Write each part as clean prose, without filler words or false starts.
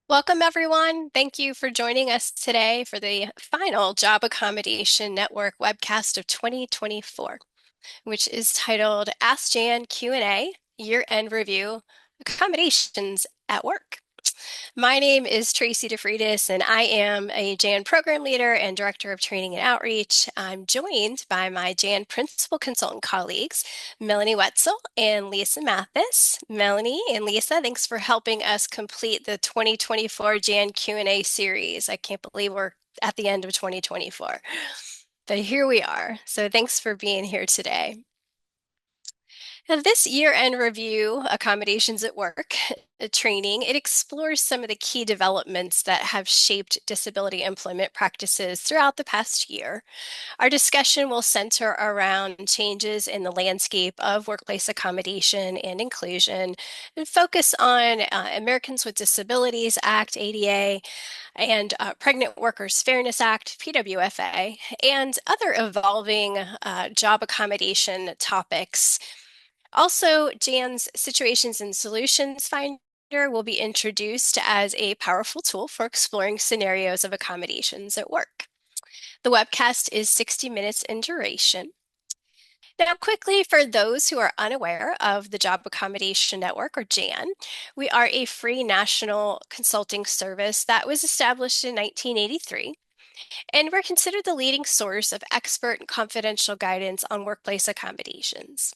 Welcome, everyone. Thank you for joining us today for the final Job Accommodation Network webcast of 2024, which is titled Ask Jan Q&A Year-End Review Accommodations at Work. My name is Tracy DeFreitas, and I am a JAN program leader and director of training and outreach. I'm joined by my JAN principal consultant colleagues, Melanie Wetzel and Lisa Mathis. Melanie and Lisa, thanks for helping us complete the 2024 JAN Q&A series. I can't believe we're at the end of 2024, but here we are. So thanks for being here today. Now, this year-end review, Accommodations at Work training, it explores some of the key developments that have shaped disability employment practices throughout the past year. Our discussion will center around changes in the landscape of workplace accommodation and inclusion and focus on Americans with Disabilities Act, ADA, and Pregnant Workers Fairness Act, PWFA, and other evolving job accommodation topics. Also, Jan's Situations and Solutions Finder will be introduced as a powerful tool for exploring scenarios of accommodations at work. The webcast is 60 minutes in duration. Now, quickly, for those who are unaware of the Job Accommodation Network, or JAN, we are a free national consulting service that was established in 1983, and we're considered the leading source of expert and confidential guidance on workplace accommodations.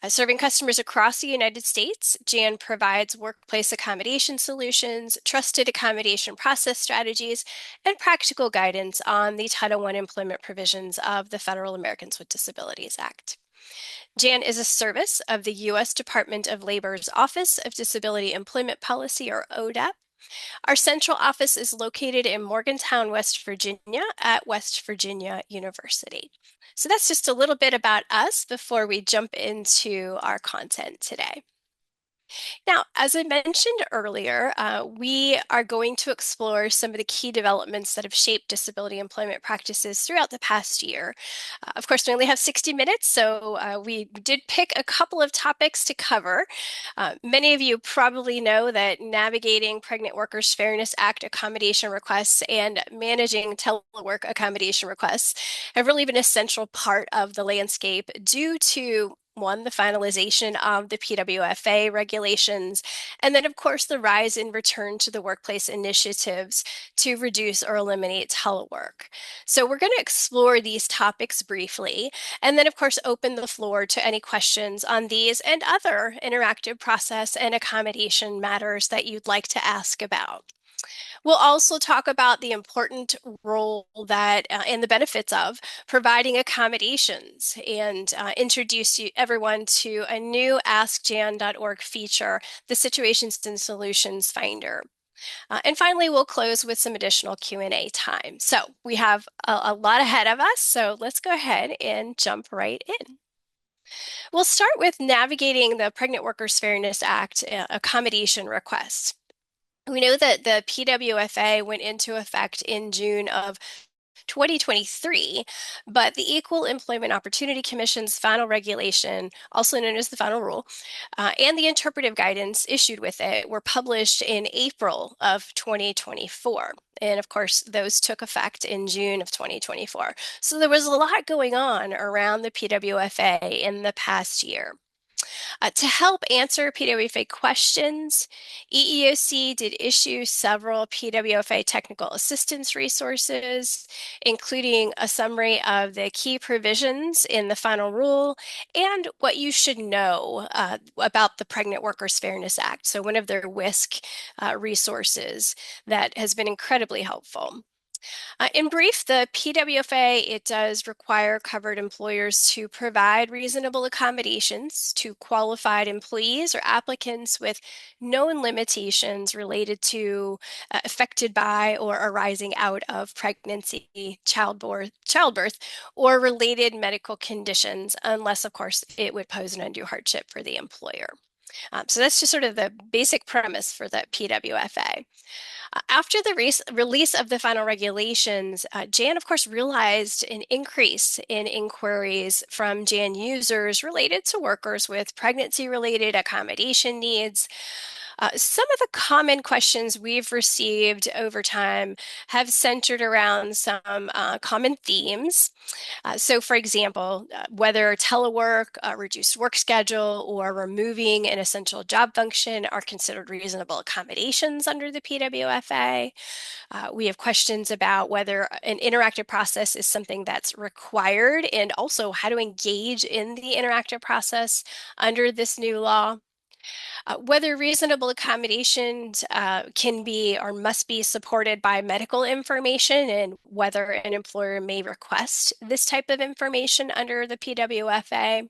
Serving customers across the United States, JAN provides workplace accommodation solutions, trusted accommodation process strategies, and practical guidance on the Title I employment provisions of the Federal Americans with Disabilities Act. JAN is a service of the U.S. Department of Labor's Office of Disability Employment Policy, or ODEP. Our central office is located in Morgantown, West Virginia at West Virginia University. So that's just a little bit about us before we jump into our content today. Now, as I mentioned earlier, we are going to explore some of the key developments that have shaped disability employment practices throughout the past year. Of course, we only have 60 minutes, so we did pick a couple of topics to cover. Many of you probably know that navigating Pregnant Workers Fairness Act accommodation requests and managing telework accommodation requests have really been a central part of the landscape due to one, the finalization of the PWFA regulations, and then, of course, the rise in return to the workplace initiatives to reduce or eliminate telework. So we're going to explore these topics briefly, and then, of course, open the floor to any questions on these and other interactive process and accommodation matters that you'd like to ask about. We'll also talk about the important role that and the benefits of providing accommodations and introduce everyone to a new AskJan.org feature, the Situations and Solutions Finder. And finally, we'll close with some additional Q&A time. So we have a lot ahead of us, so let's go ahead and jump right in. We'll start with navigating the Pregnant Workers Fairness Act accommodation requests. We know that the PWFA went into effect in June of 2023, but the Equal Employment Opportunity Commission's final regulation, also known as the final rule, and the interpretive guidance issued with it were published in April of 2024. And of course, those took effect in June of 2024. So there was a lot going on around the PWFA in the past year. To help answer PWFA questions, EEOC did issue several PWFA technical assistance resources, including a summary of the key provisions in the final rule and what you should know about the Pregnant Workers Fairness Act. So one of their WISC resources that has been incredibly helpful. In brief, the PWFA, it does require covered employers to provide reasonable accommodations to qualified employees or applicants with known limitations related to affected by or arising out of pregnancy, childbirth, or related medical conditions, unless, of course, it would pose an undue hardship for the employer. So that's just sort of the basic premise for the PWFA. After the release of the final regulations, JAN, of course, realized an increase in inquiries from JAN users related to workers with pregnancy-related accommodation needs. Some of the common questions we've received over time have centered around some common themes. So, for example, whether telework, reduced work schedule, or removing an essential job function are considered reasonable accommodations under the PWFA. We have questions about whether an interactive process is something that's required and also how to engage in the interactive process under this new law. Whether reasonable accommodations can be or must be supported by medical information and whether an employer may request this type of information under the PWFA.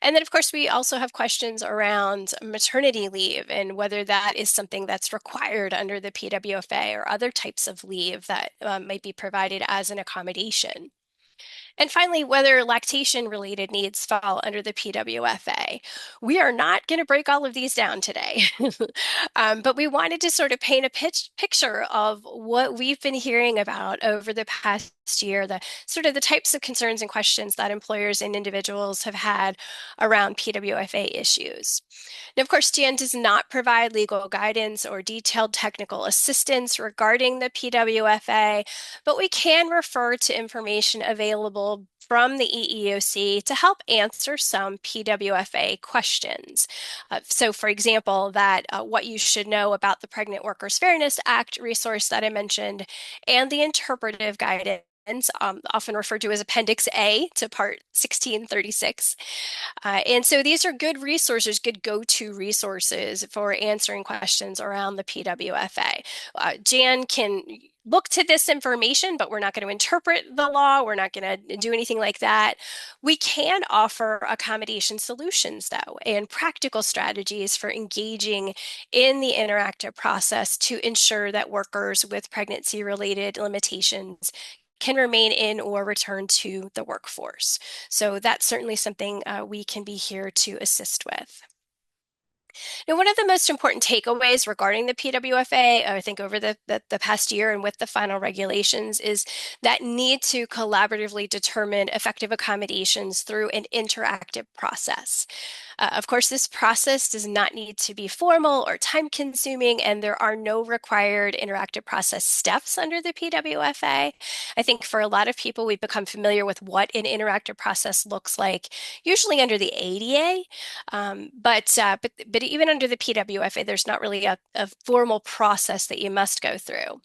And then, of course, we also have questions around maternity leave and whether that is something that's required under the PWFA or other types of leave that might be provided as an accommodation. And finally, whether lactation related needs fall under the PWFA. We are not going to break all of these down today, but we wanted to sort of paint a picture of what we've been hearing about over the past year, the sort of the types of concerns and questions that employers and individuals have had around PWFA issues. Now, of course, Jan does not provide legal guidance or detailed technical assistance regarding the PWFA, but we can refer to information available from the EEOC to help answer some PWFA questions. So, for example, that what you should know about the Pregnant Workers Fairness Act resource that I mentioned and the interpretive guidance. Often referred to as Appendix A to Part 1636. And so these are good resources, good go-to resources for answering questions around the PWFA. Jan can look to this information, but we're not going to interpret the law. We're not going to do anything like that. We can offer accommodation solutions, though, and practical strategies for engaging in the interactive process to ensure that workers with pregnancy-related limitations can remain in or return to the workforce. So that's certainly something we can be here to assist with. Now, one of the most important takeaways regarding the PWFA, I think over the past year and with the final regulations, is that need to collaboratively determine effective accommodations through an interactive process. Of course, this process does not need to be formal or time consuming, and there are no required interactive process steps under the PWFA. I think for a lot of people, we've become familiar with what an interactive process looks like, usually under the ADA. But even under the PWFA, there's not really a formal process that you must go through.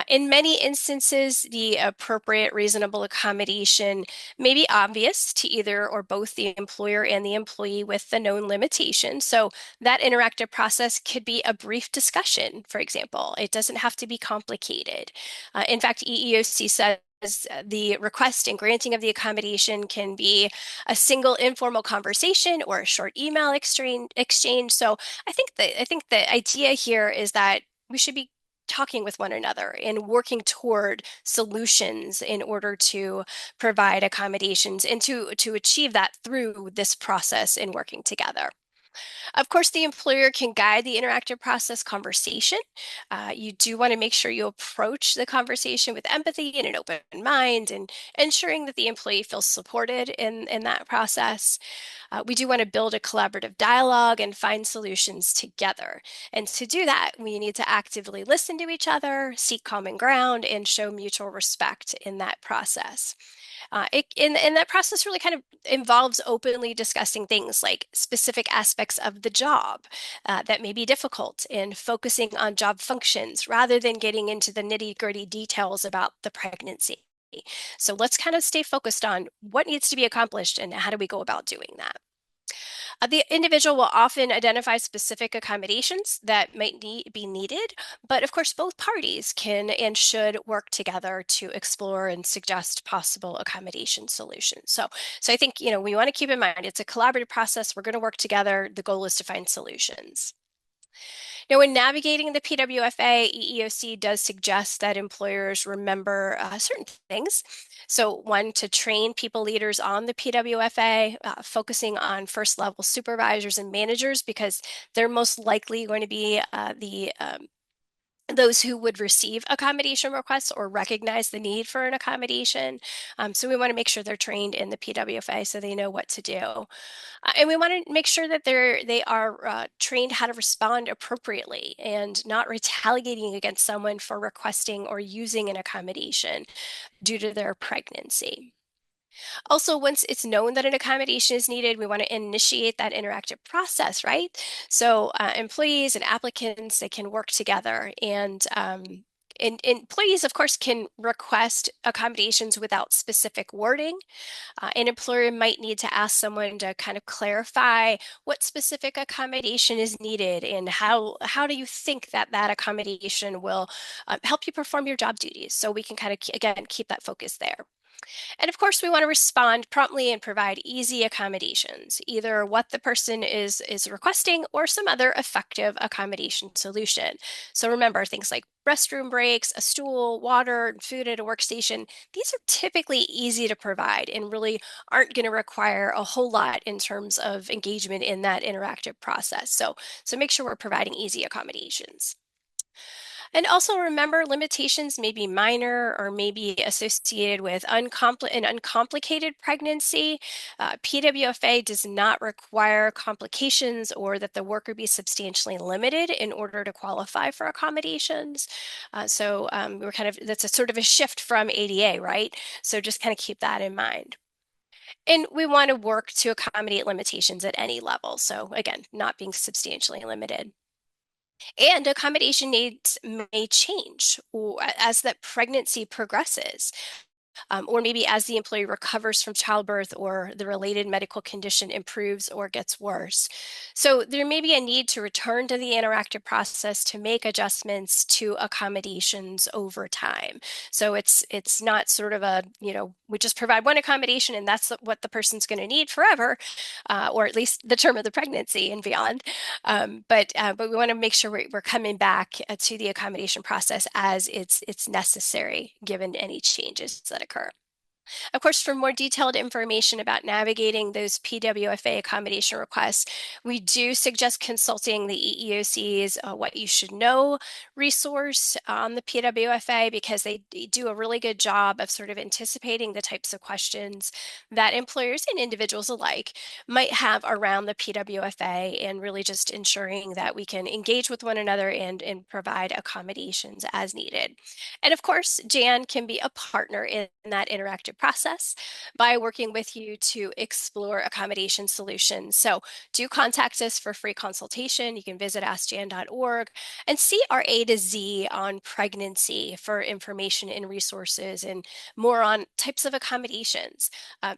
In many instances, the appropriate reasonable accommodation may be obvious to either or both the employer and the employee with the known limitation. So that interactive process could be a brief discussion, for example. It doesn't have to be complicated. In fact, EEOC says the request and granting of the accommodation can be a single informal conversation or a short email exchange. So I think the idea here is that we should be talking with one another and working toward solutions in order to provide accommodations and to achieve that through this process in working together. Of course, the employer can guide the interactive process conversation. You do want to make sure you approach the conversation with empathy and an open mind and ensuring that the employee feels supported in that process. We do want to build a collaborative dialogue and find solutions together. And to do that, we need to actively listen to each other, seek common ground, and show mutual respect in that process. And that process really kind of involves openly discussing things like specific aspects of the job that may be difficult and focusing on job functions rather than getting into the nitty-gritty details about the pregnancy. So let's kind of stay focused on what needs to be accomplished and how do we go about doing that. The individual will often identify specific accommodations that might be needed, but of course, both parties can and should work together to explore and suggest possible accommodation solutions. So I think, we want to keep in mind it's a collaborative process. We're going to work together. The goal is to find solutions. Now, when navigating the PWFA, EEOC does suggest that employers remember certain things. So, one, to train people leaders on the PWFA, focusing on first level supervisors and managers because they're most likely going to be those who would receive accommodation requests or recognize the need for an accommodation. So we want to make sure they're trained in the PWFA so they know what to do. And we want to make sure that they are trained how to respond appropriately and not retaliating against someone for requesting or using an accommodation due to their pregnancy. Also, once it's known that an accommodation is needed, we want to initiate that interactive process, right? So employees and applicants, they can work together and employees, of course, can request accommodations without specific wording. An employer might need to ask someone to kind of clarify what specific accommodation is needed and how do you think that that accommodation will help you perform your job duties. So we can kind of, again, keep that focus there. And of course, we want to respond promptly and provide easy accommodations, either what the person is requesting or some other effective accommodation solution. So remember things like restroom breaks, a stool, water, food at a workstation. These are typically easy to provide and really aren't going to require a whole lot in terms of engagement in that interactive process. So make sure we're providing easy accommodations. And also remember, limitations may be minor or may be associated with an uncomplicated pregnancy. PWFA does not require complications or that the worker be substantially limited in order to qualify for accommodations. We're kind of, that's a sort of a shift from ADA, right? So just kind of keep that in mind. And we want to work to accommodate limitations at any level. So again, not being substantially limited. And accommodation needs may change as that pregnancy progresses or maybe as the employee recovers from childbirth or the related medical condition improves or gets worse. So there may be a need to return to the interactive process to make adjustments to accommodations over time. So it's not sort of a, we just provide one accommodation and that's what the person's going to need forever, or at least the term of the pregnancy and beyond. But we want to make sure we're coming back to the accommodation process as it's necessary given any changes that occur. Of course, for more detailed information about navigating those PWFA accommodation requests, we do suggest consulting the EEOC's What You Should Know resource on the PWFA because they do a really good job of sort of anticipating the types of questions that employers and individuals alike might have around the PWFA and really just ensuring that we can engage with one another and provide accommodations as needed. And of course, Jan can be a partner in that interactive process by working with you to explore accommodation solutions. So do contact us for free consultation. You can visit askjan.org and see our A to Z on pregnancy for information and resources and more on types of accommodations.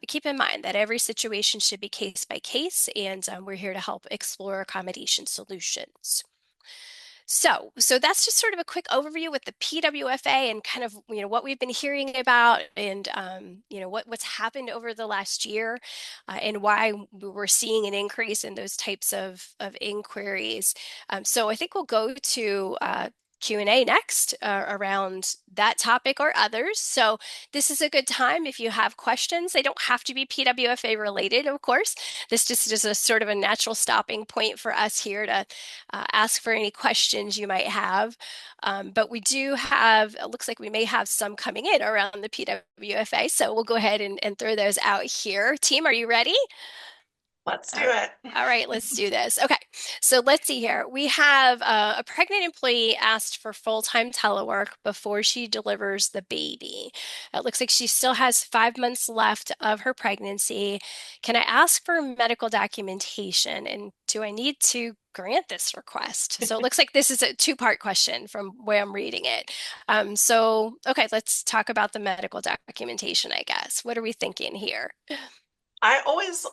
Keep in mind that every situation should be case by case, and we're here to help explore accommodation solutions. So that's just sort of a quick overview with the PWFA and kind of what we've been hearing about and what's happened over the last year and why we're seeing an increase in those types of inquiries. So I think we'll go to Q&A next around that topic or others. So this is a good time if you have questions. They don't have to be PWFA related, of course. This just is a sort of a natural stopping point for us here to ask for any questions you might have. But we do have, it looks like we may have some coming in around the PWFA. So we'll go ahead and throw those out here. Team, are you ready? Let's do it. All right, let's do this. Okay, so let's see here. We have a pregnant employee asked for full-time telework before she delivers the baby. It looks like she still has 5 months left of her pregnancy. Can I ask for medical documentation? And do I need to grant this request? So it looks like this is a two-part question from where I'm reading it. Okay, let's talk about the medical documentation, I guess. What are we thinking here? I always,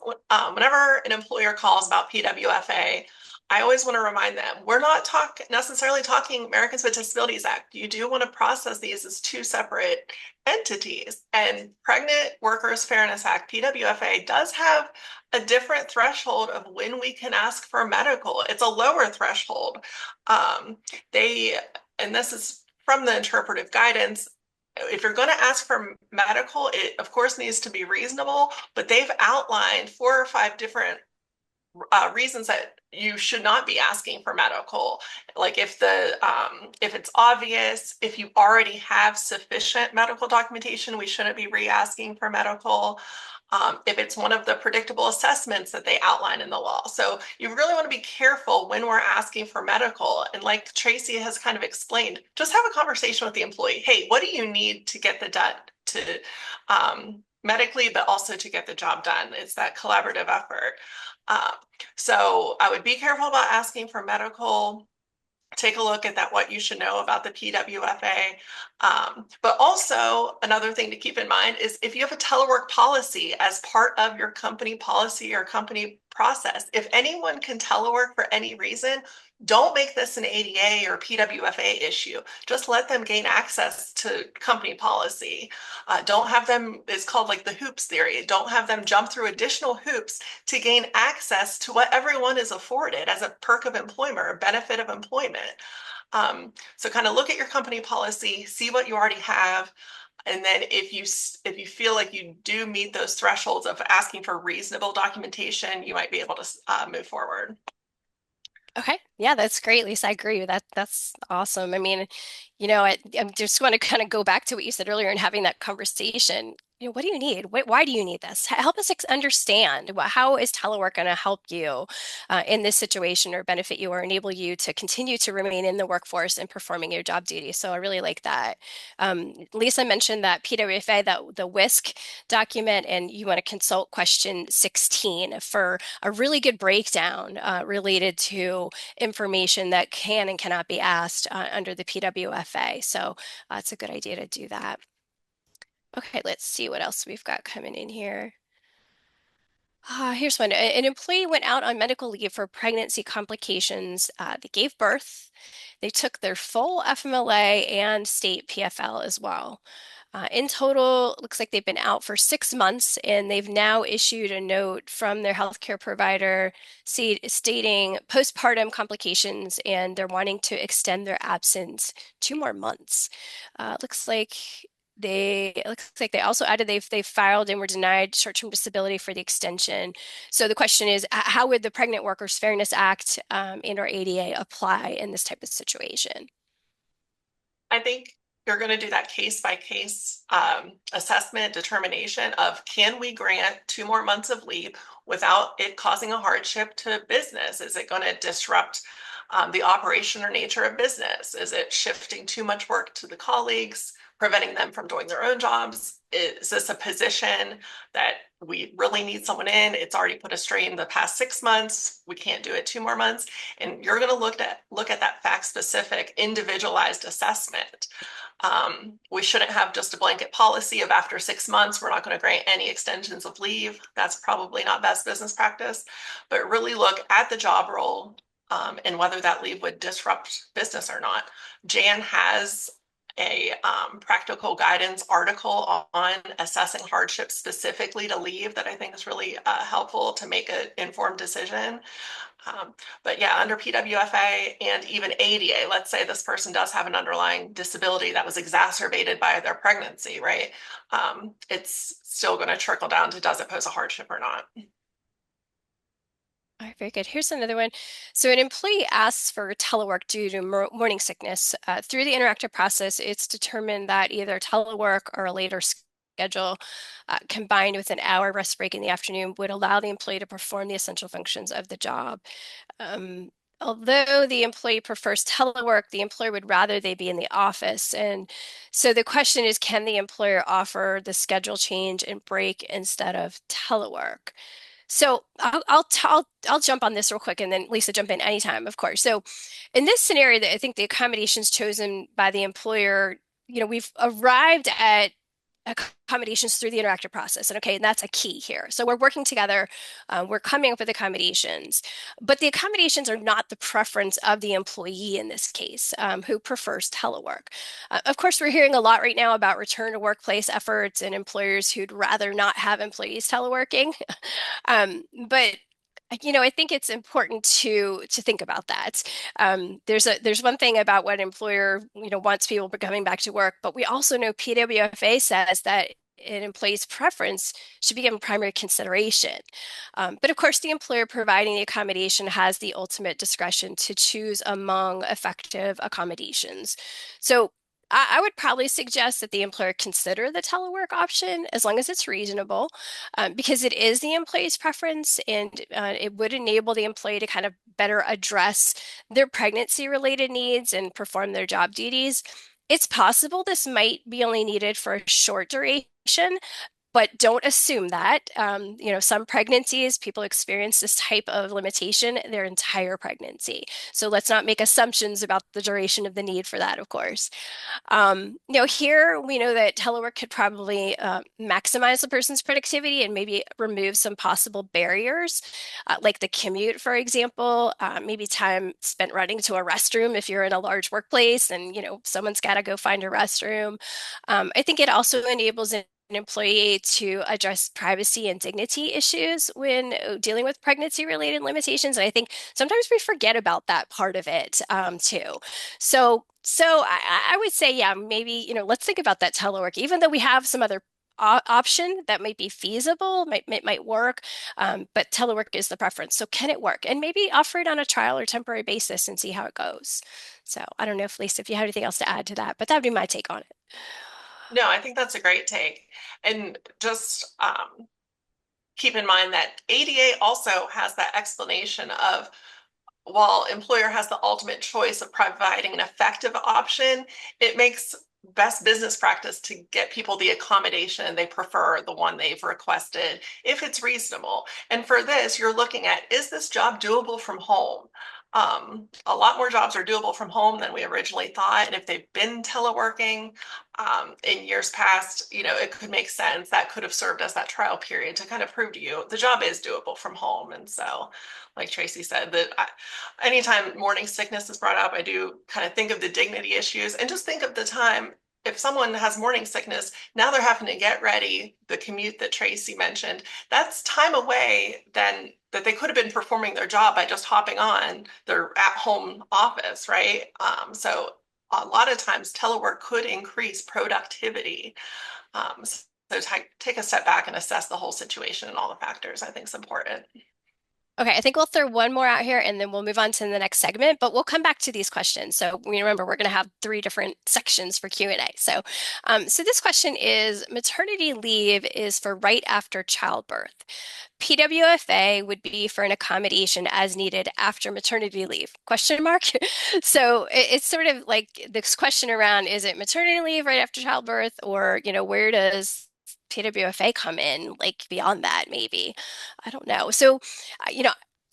whenever an employer calls about PWFA, I always want to remind them we're not necessarily talking Americans with Disabilities Act. You do want to process these as two separate entities. And Pregnant Workers Fairness Act, PWFA, does have a different threshold of when we can ask for medical. It's a lower threshold. And this is from the interpretive guidance. If you're going to ask for medical, it of course needs to be reasonable, but they've outlined 4 or 5 different reasons that you should not be asking for medical. Like if it's obvious, if you already have sufficient medical documentation, we shouldn't be re-asking for medical. If it's one of the predictable assessments that they outline in the law. So you really want to be careful when we're asking for medical. And like Tracy has kind of explained, just have a conversation with the employee. Hey, what do you need to get the done to medically, but also to get the job done? It's that collaborative effort. Um, so I would be careful about asking for medical. Take a look at that, what you should know about the PWFA. But also another thing to keep in mind is if you have a telework policy as part of your company policy or company process, if anyone can telework for any reason, don't make this an ADA or PWFA issue. Just let them gain access to company policy. Don't have them, it's called like the hoops theory. Don't have them jump through additional hoops to gain access to what everyone is afforded as a perk of employment or benefit of employment. So kind of look at your company policy, see what you already have, and then if you feel like you do meet those thresholds of asking for reasonable documentation, you might be able to move forward. Okay. Yeah, that's great, Lisa. I agree. That's awesome. I mean, I just want to kind of go back to what you said earlier and having that conversation. What do you need? Why do you need this? Help us understand how is telework going to help you in this situation or benefit you or enable you to continue to remain in the workforce and performing your job duties. So I really like that. Lisa mentioned that PWFA, that the WISC document, and you want to consult question 16 for a really good breakdown related to information that can and cannot be asked under the PWFA. So it's a good idea to do that. Okay, let's see what else we've got coming in here. Here's one. An employee went out on medical leave for pregnancy complications. They gave birth. They took their full FMLA and state PFL as well. In total, it looks like they've been out for 6 months, and they've now issued a note from their healthcare provider stating postpartum complications, and they're wanting to extend their absence 2 more months. It looks like they also added they've filed and were denied short-term disability for the extension. So the question is, how would the Pregnant Workers Fairness Act and or ADA apply in this type of situation? I think you're going to do that case by case assessment determination of can we grant 2 more months of leave without it causing a hardship to business? Is it going to disrupt the operation or nature of business? Is it shifting too much work to the colleagues, preventing them from doing their own jobs? Is this a position that we really need someone in? It's already put a strain the past 6 months. We can't do it 2 more months. And you're going to look at that fact specific individualized assessment. We shouldn't have just a blanket policy of after 6 months, we're not going to grant any extensions of leave. That's probably not best business practice, but really look at the job role and whether that leave would disrupt business or not. Jan has a practical guidance article on assessing hardship specifically to leave that I think is really helpful to make an informed decision. But yeah, under PWFA and even ADA, let's say this person does have an underlying disability that was exacerbated by their pregnancy, right? It's still going to trickle down to does it pose a hardship or not? All right, very good. Here's another one. So an employee asks for telework due to morning sickness. Through the interactive process, it's determined that either telework or a later schedule combined with an hour rest break in the afternoon would allow the employee to perform the essential functions of the job. Although the employee prefers telework, the employer would rather they be in the office. And so the question is, can the employer offer the schedule change and break instead of telework? So I'll jump on this real quick, and then Lisa jump in anytime, of course. So in this scenario, that I think the accommodations chosen by the employer, we've arrived at accommodations through the interactive process, and okay, and that's a key here. So we're working together, we're coming up with accommodations, but the accommodations are not the preference of the employee in this case, who prefers telework. Of course, we're hearing a lot right now about return to workplace efforts and employers who'd rather not have employees teleworking. But I think it's important to think about that. There's one thing about what an employer wants people coming back to work, but we also know PWFA says that an employee's preference should be given primary consideration. But of course, the employer providing the accommodation has the ultimate discretion to choose among effective accommodations. So I would probably suggest that the employer consider the telework option as long as it's reasonable, because it is the employee's preference and it would enable the employee to kind of better address their pregnancy related needs and perform their job duties. It's possible this might be only needed for a short duration, but don't assume that. Some pregnancies, people experience this type of limitation their entire pregnancy. So let's not make assumptions about the duration of the need for that, of course. Here we know that telework could probably maximize the person's productivity and maybe remove some possible barriers, like the commute, for example, maybe time spent running to a restroom if you're in a large workplace and someone's got to go find a restroom. I think it also enables an employee to address privacy and dignity issues when dealing with pregnancy related limitations. And I think sometimes we forget about that part of it too. So I would say, yeah, maybe, let's think about that telework, even though we have some other option that might be feasible, might work, but telework is the preference. So can it work? And maybe offer it on a trial or temporary basis and see how it goes. So I don't know if Lisa, if you have anything else to add to that, but that would be my take on it. No, I think that's a great take. And just keep in mind that ADA also has that explanation of while employer has the ultimate choice of providing an effective option, it makes best business practice to get people the accommodation they prefer, the one they've requested, if it's reasonable. And for this, you're looking at, is this job doable from home? A lot more jobs are doable from home than we originally thought. And if they've been teleworking in years past, it could make sense. That could have served as that trial period to kind of prove to you the job is doable from home. And so, like Tracy said, anytime morning sickness is brought up, I do kind of think of the dignity issues and just think of the time. If someone has morning sickness, now they're having to get ready, the commute that Tracy mentioned, that's time away then that they could have been performing their job by just hopping on their at-home office, right? So a lot of times telework could increase productivity. So take a step back and assess the whole situation and all the factors, I think is important. Okay, I think we'll throw one more out here and then we'll move on to the next segment, but we'll come back to these questions. So remember, we're going to have three different sections for Q&A. So this question is, maternity leave is for right after childbirth. PWFA would be for an accommodation as needed after maternity leave, question mark. So it's sort of like this question around, is it maternity leave right after childbirth or, where does PWFA come in, like beyond that, maybe? I don't know. So,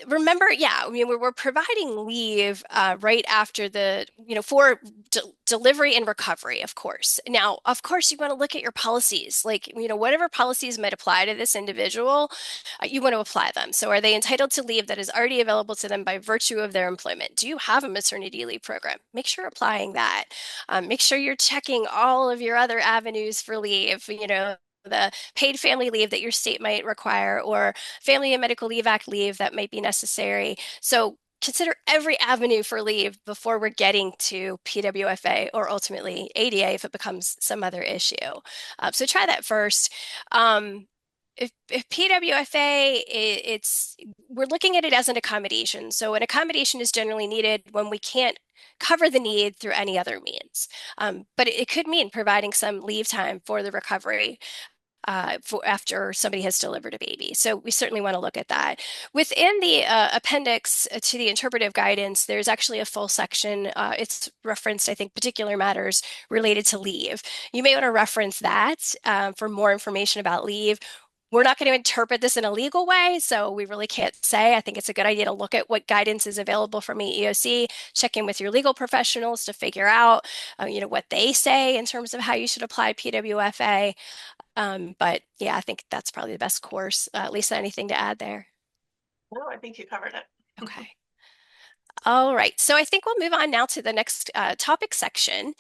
remember, yeah, I mean, we're providing leave right after for delivery and recovery, of course. Now, of course, you want to look at your policies, like, whatever policies might apply to this individual, you want to apply them. So, are they entitled to leave that is already available to them by virtue of their employment? Do you have a maternity leave program? Make sure applying that. Make sure you're checking all of your other avenues for leave, the paid family leave that your state might require, or Family and Medical Leave Act leave that might be necessary. So consider every avenue for leave before we're getting to PWFA or ultimately ADA if it becomes some other issue. So try that first. If PWFA, we're looking at it as an accommodation. So an accommodation is generally needed when we can't cover the need through any other means. But it could mean providing some leave time for the recovery for after somebody has delivered a baby. So we certainly want to look at that. Within the appendix to the interpretive guidance, there's actually a full section. It's referenced, I think, particular matters related to leave. You may want to reference that for more information about leave. We're not going to interpret this in a legal way, so we really can't say. I think it's a good idea to look at what guidance is available from the EEOC, check in with your legal professionals to figure out, what they say in terms of how you should apply PWFA. But yeah, I think that's probably the best course. Lisa, anything to add there? No, I think you covered it. Okay. All right. So I think we'll move on now to the next topic section,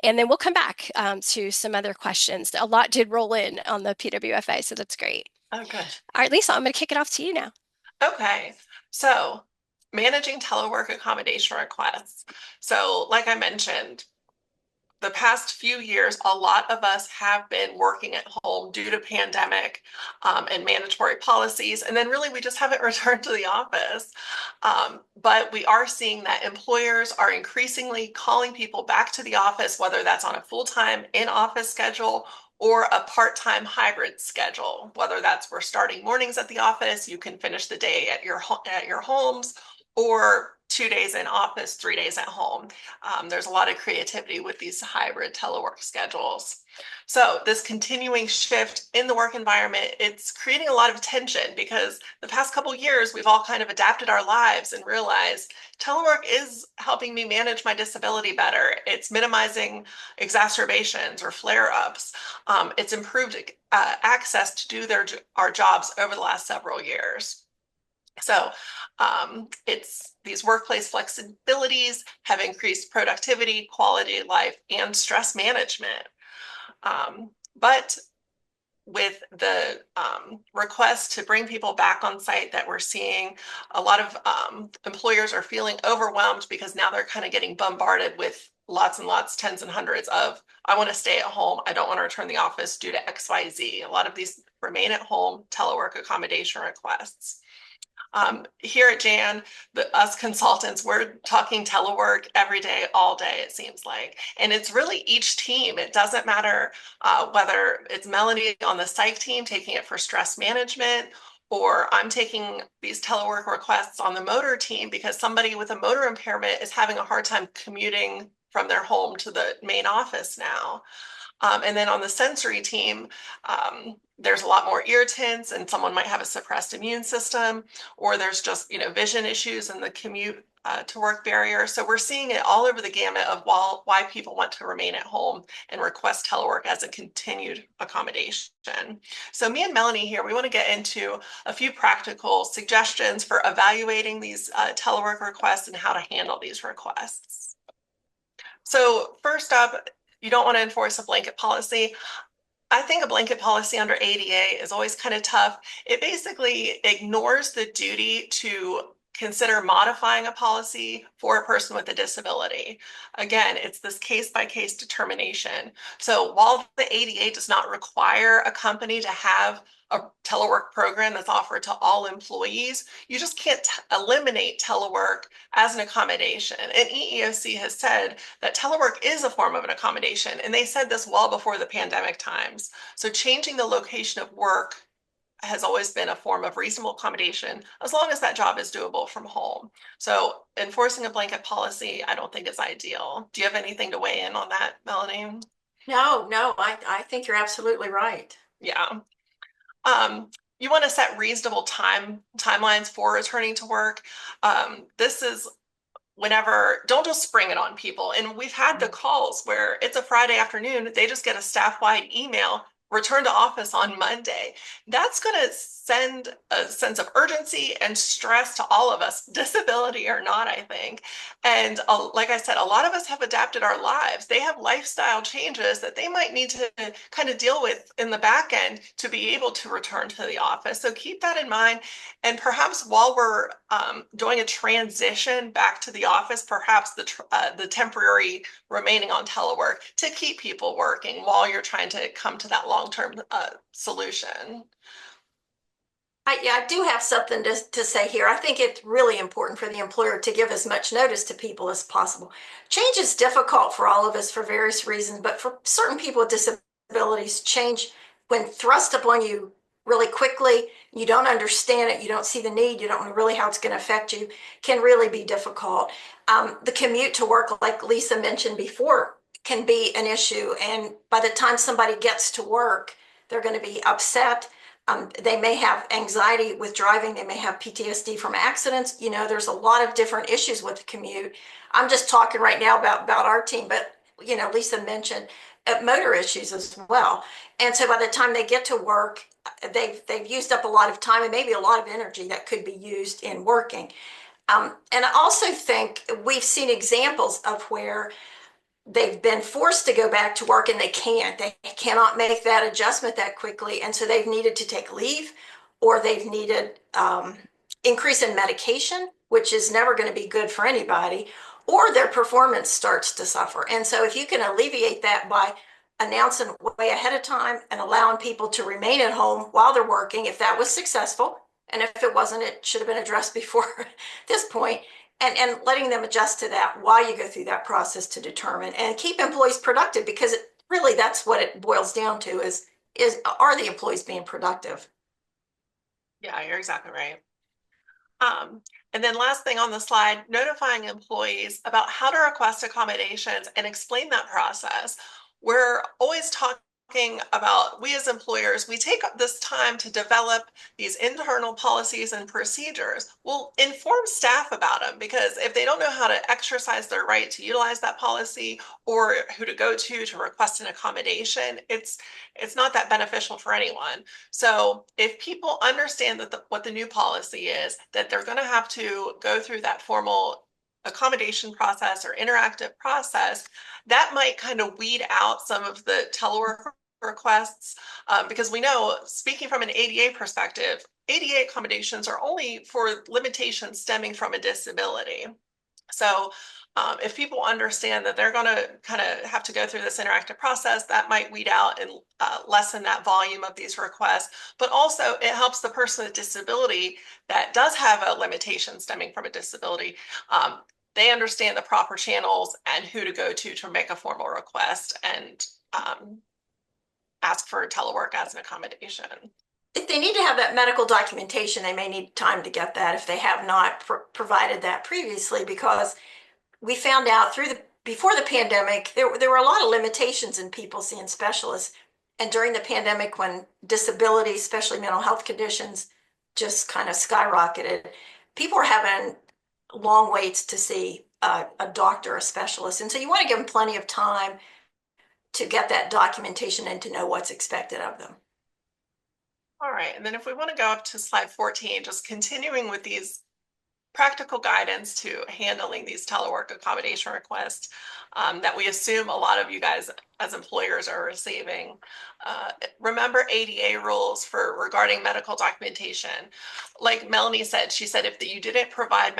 and then we'll come back to some other questions. A lot did roll in on the PWFA, so that's great. Oh, good. All right, Lisa, I'm going to kick it off to you now. Okay. So managing telework accommodation requests. So like I mentioned, the past few years, a lot of us have been working at home due to pandemic and mandatory policies. And then really we just haven't returned to the office. But we are seeing that employers are increasingly calling people back to the office, whether that's on a full-time in-office schedule or a part-time hybrid schedule, whether that's we're starting mornings at the office, you can finish the day at your homes, or 2 days in office, 3 days at home. There's a lot of creativity with these hybrid telework schedules. So this continuing shift in the work environment, it's creating a lot of tension because the past couple years, we've all kind of adapted our lives and realized telework is helping me manage my disability better. It's minimizing exacerbations or flare-ups. It's improved access to do our jobs over the last several years. So it's these workplace flexibilities have increased productivity, quality of life, and stress management. But with the request to bring people back on site that we're seeing, a lot of employers are feeling overwhelmed because now they're kind of getting bombarded with lots and lots, tens and hundreds of, I want to stay at home. I don't want to return to the office due to XYZ. A lot of these remain at home telework accommodation requests. Here at Jan, us consultants, we're talking telework every day, all day, it seems like. And it's really each team. It doesn't matter whether it's Melanie on the psych team taking it for stress management, or I'm taking these telework requests on the motor team because somebody with a motor impairment is having a hard time commuting from their home to the main office now. And then on the sensory team, there's a lot more irritants and someone might have a suppressed immune system, or there's just, vision issues and the commute to work barrier. So we're seeing it all over the gamut of why people want to remain at home and request telework as a continued accommodation. So me and Melanie here, we want to get into a few practical suggestions for evaluating these telework requests and how to handle these requests. So first up, you don't want to enforce a blanket policy. I think a blanket policy under ADA is always kind of tough. It basically ignores the duty to consider modifying a policy for a person with a disability. Again, it's this case-by-case determination. So while the ADA does not require a company to have a telework program that's offered to all employees, you just can't eliminate telework as an accommodation. And EEOC has said that telework is a form of an accommodation, and they said this well before the pandemic times. So changing the location of work has always been a form of reasonable accommodation as long as that job is doable from home. So enforcing a blanket policy, I don't think is ideal. Do you have anything to weigh in on that, Melanie? No, I think you're absolutely right. Yeah. You want to set reasonable timelines for returning to work. This is whenever, don't just spring it on people. And we've had the calls where it's a Friday afternoon, they just get a staff-wide email, return to office on Monday. That's going to send a sense of urgency and stress to all of us, disability or not, I think. And like I said, a lot of us have adapted our lives. They have lifestyle changes that they might need to kind of deal with in the back end to be able to return to the office. So keep that in mind. And perhaps while we're doing a transition back to the office, perhaps the temporary remaining on telework to keep people working while you're trying to come to that long-term solution. I do have something to say here. I think it's really important for the employer to give as much notice to people as possible. Change is difficult for all of us for various reasons, but for certain people with disabilities, change, when thrust upon you really quickly, you don't understand it, you don't see the need, you don't know really how it's going to affect you, can really be difficult. The commute to work, like Lisa mentioned before, can be an issue. And by the time somebody gets to work, they're going to be upset. They may have anxiety with driving. They may have PTSD from accidents. There's a lot of different issues with the commute. I'm just talking right now about our team, but Lisa mentioned motor issues as well. And so by the time they get to work, they've used up a lot of time and maybe a lot of energy that could be used in working. And I also think we've seen examples of where they've been forced to go back to work and they can't. They cannot make that adjustment that quickly. And so they've needed to take leave, or they've needed increase in medication, which is never going to be good for anybody, or their performance starts to suffer. And so if you can alleviate that by announcing way ahead of time and allowing people to remain at home while they're working, if that was successful, and if it wasn't, it should have been addressed before this point, and letting them adjust to that while you go through that process to determine and keep employees productive, because really that's what it boils down to is are the employees being productive? Yeah, you're exactly right. Um, and then last thing on the slide, notifying employees about how to request accommodations and explain that process. We're always talking about, we as employers, we take this time to develop these internal policies and procedures. We'll inform staff about them, because if they don't know how to exercise their right to utilize that policy or who to go to request an accommodation, it's not that beneficial for anyone. So if people understand that what the new policy is, that they're going to have to go through that formal accommodation process or interactive process, that might kind of weed out some of the telework requests, because we know, speaking from an ADA perspective, ADA accommodations are only for limitations stemming from a disability. So if people understand that they're going to kind of have to go through this interactive process, that might weed out and lessen that volume of these requests. But also it helps the person with disability that does have a limitation stemming from a disability. They understand the proper channels and who to go to make a formal request and ask for telework as an accommodation. If they need to have that medical documentation, they may need time to get that if they have not provided that previously, because we found out before the pandemic, there were a lot of limitations in people seeing specialists. And during the pandemic, when disability, especially mental health conditions, just kind of skyrocketed, people were having long waits to see a doctor, a specialist. And so you want to give them plenty of time to get that documentation and to know what's expected of them. All right, and then if we want to go up to slide 14, just continuing with these practical guidance to handling these telework accommodation requests that we assume a lot of you guys as employers are receiving. Remember ADA rules regarding medical documentation. Like Melanie said, she said if they didn't provide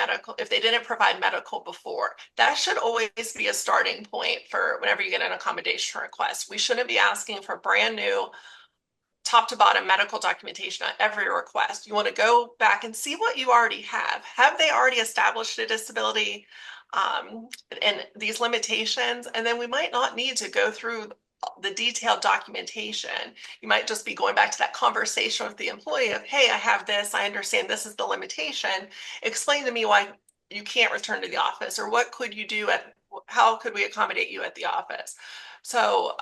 medical before, that should always be a starting point for whenever you get an accommodation request. We shouldn't be asking for brand new top to bottom medical documentation on every request. You want to go back and see what you already have. Have they already established a disability and these limitations? And then we might not need to go through the detailed documentation. You might just be going back to that conversation with the employee of, hey, I have this, I understand this is the limitation. Explain to me why you can't return to the office, or what could you do how could we accommodate you at the office? So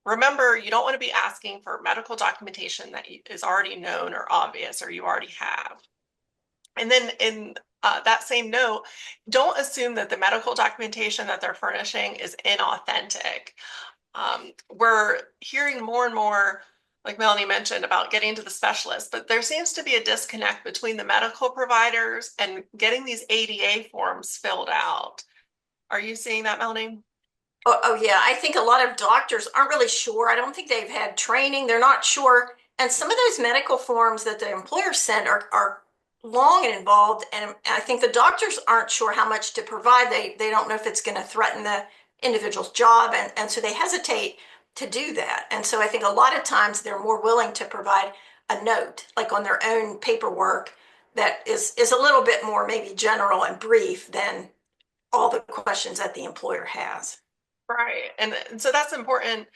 remember, you don't want to be asking for medical documentation that is already known or obvious or you already have. And then in that same note, don't assume that the medical documentation that they're furnishing is inauthentic. We're hearing more and more, like Melanie mentioned, about getting to the specialist, but there seems to be a disconnect between the medical providers and getting these ADA forms filled out. Are you seeing that, Melanie? Oh, yeah. I think a lot of doctors aren't really sure. I don't think they've had training. They're not sure. And some of those medical forms that the employers send are long and involved. And I think the doctors aren't sure how much to provide. They don't know if it's going to threaten the individual's job. And so they hesitate to do that. And so I think a lot of times they're more willing to provide a note, like on their own paperwork, that is a little bit more maybe general and brief than all the questions that the employer has. Right. And so that's important.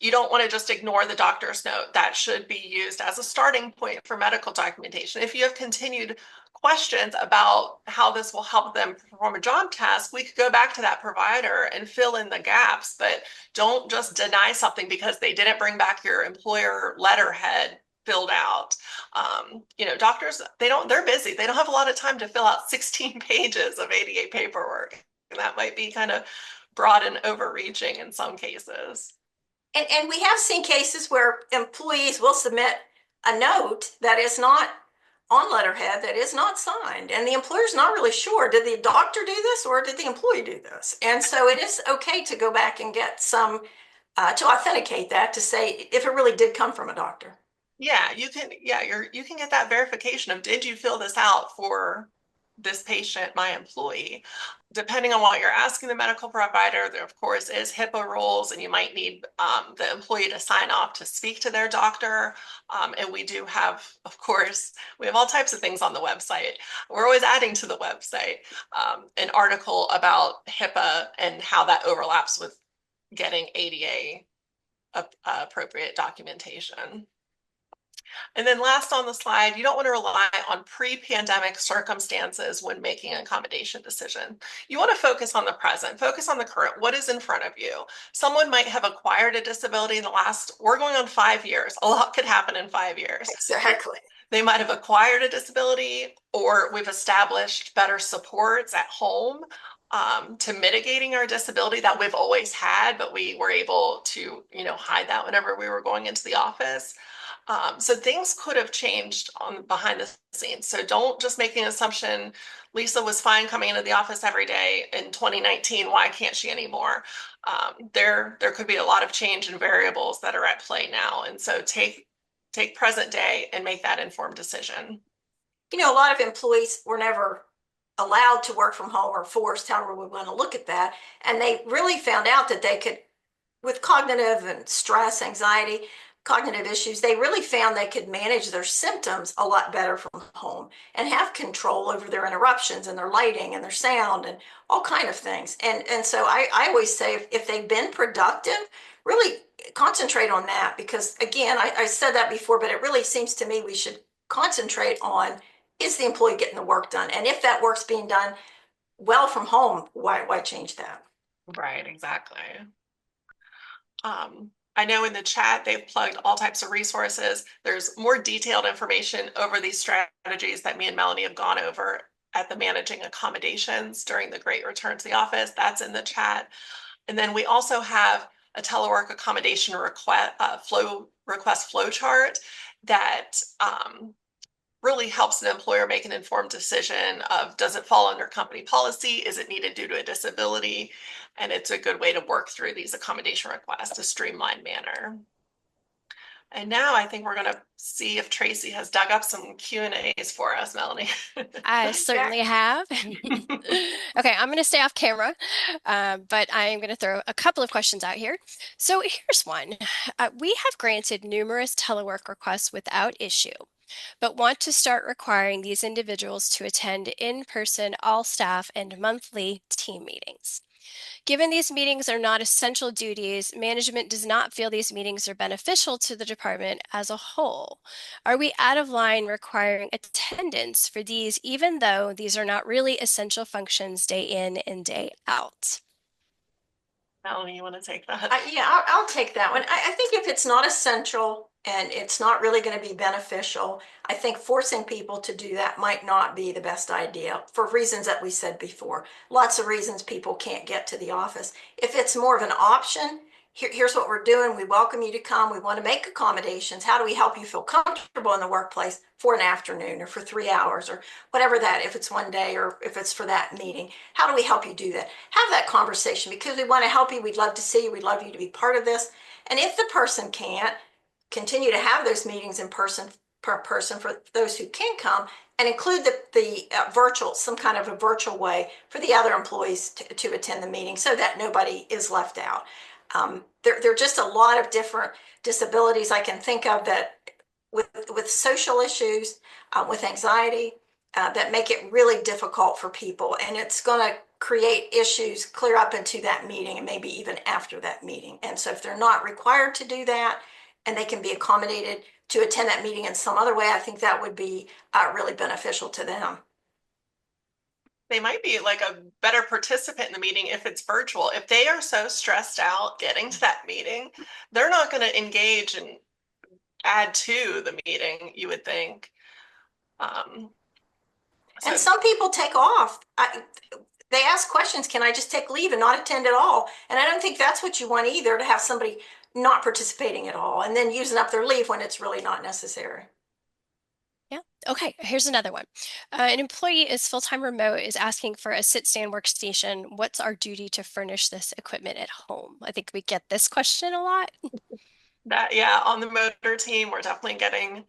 You don't want to just ignore the doctor's note. That should be used as a starting point for medical documentation. If you have continued questions about how this will help them perform a job task, we could go back to that provider and fill in the gaps, but don't just deny something because they didn't bring back your employer letterhead filled out. Doctors, they're busy. They don't have a lot of time to fill out 16 pages of ADA paperwork. And that might be kind of broad and overreaching in some cases. And we have seen cases where employees will submit a note that is not on letterhead, that is not signed, and the employer's not really sure, did the doctor do this or did the employee do this? And so it is okay to go back and get some to authenticate that, to say if it really did come from a doctor. Yeah, you can get that verification of, did you fill this out for this patient, my employee. Depending on what you're asking the medical provider, there of course is HIPAA rules, and you might need the employee to sign off to speak to their doctor. And we do have, of course, we have all types of things on the website. We're always adding to the website an article about HIPAA and how that overlaps with getting ADA appropriate documentation. And then last on the slide, you don't want to rely on pre-pandemic circumstances when making an accommodation decision. You want to focus on the present, focus on the current, what is in front of you. Someone might have acquired a disability in the last, we're going on 5 years. A lot could happen in 5 years. Exactly. They might have acquired a disability, or we've established better supports at home to mitigating our disability that we've always had, but we were able to, hide that whenever we were going into the office. So things could have changed on behind the scenes. So don't just make an assumption. Lisa was fine coming into the office every day in 2019. Why can't she anymore? There could be a lot of change in variables that are at play now. And so take present day and make that informed decision. A lot of employees were never allowed to work from home or forced, however we want to look at that. And they really found out that they could, with cognitive and stress, anxiety, cognitive issues, they really found they could manage their symptoms a lot better from home and have control over their interruptions and their lighting and their sound and all kind of things. And so I always say if they've been productive, really concentrate on that, because again, I said that before, but it really seems to me we should concentrate on, is the employee getting the work done? And if that work's being done well from home, why change that? Right, exactly. I know in the chat they've plugged all types of resources. There's more detailed information over these strategies that me and Melanie have gone over at the Managing Accommodations during the Great Return to the Office. That's in the chat. And then we also have a telework accommodation request flow chart that really helps an employer make an informed decision of, does it fall under company policy? Is it needed due to a disability? And it's a good way to work through these accommodation requests in a streamlined manner. And now I think we're going to see if Tracy has dug up some Q&As for us, Melanie. I certainly have. Okay, I'm going to stay off camera, but I'm going to throw a couple of questions out here. So here's one. We have granted numerous telework requests without issue, but want to start requiring these individuals to attend in-person all staff and monthly team meetings. Given these meetings are not essential duties, management does not feel these meetings are beneficial to the department as a whole. Are we out of line requiring attendance for these, even though these are not really essential functions day in and day out? Melanie, you want to take that? Yeah, I'll take that one. I think if it's not essential and it's not really going to be beneficial, I think forcing people to do that might not be the best idea for reasons that we said before. Lots of reasons people can't get to the office. If it's more of an option, here's what we're doing. We welcome you to come. We want to make accommodations. How do we help you feel comfortable in the workplace for an afternoon or for 3 hours or whatever that, if it's one day or if it's for that meeting? How do we help you do that? Have that conversation, because we want to help you. We'd love to see you. We'd love you to be part of this. And if the person can't, continue to have those meetings in person per person for those who can come, and include the virtual, some kind of a virtual way for the other employees to attend the meeting so that nobody is left out. There are just a lot of different disabilities I can think of that with social issues, with anxiety, that make it really difficult for people. And it's going to create issues clear up into that meeting and maybe even after that meeting. And so if they're not required to do that and they can be accommodated to attend that meeting in some other way, I think that would be really beneficial to them. They might be like a better participant in the meeting if it's virtual. If they are so stressed out getting to that meeting, they're not going to engage and add to the meeting, you would think. And some people take off. They ask questions, can I just take leave and not attend at all? And I don't think that's what you want either, to have somebody not participating at all and then using up their leave when it's really not necessary. Yeah. Okay, here's another one. An employee is full-time remote, is asking for a sit-stand workstation. What's our duty to furnish this equipment at home? I think we get this question a lot. That, yeah, on the motor team, we're definitely getting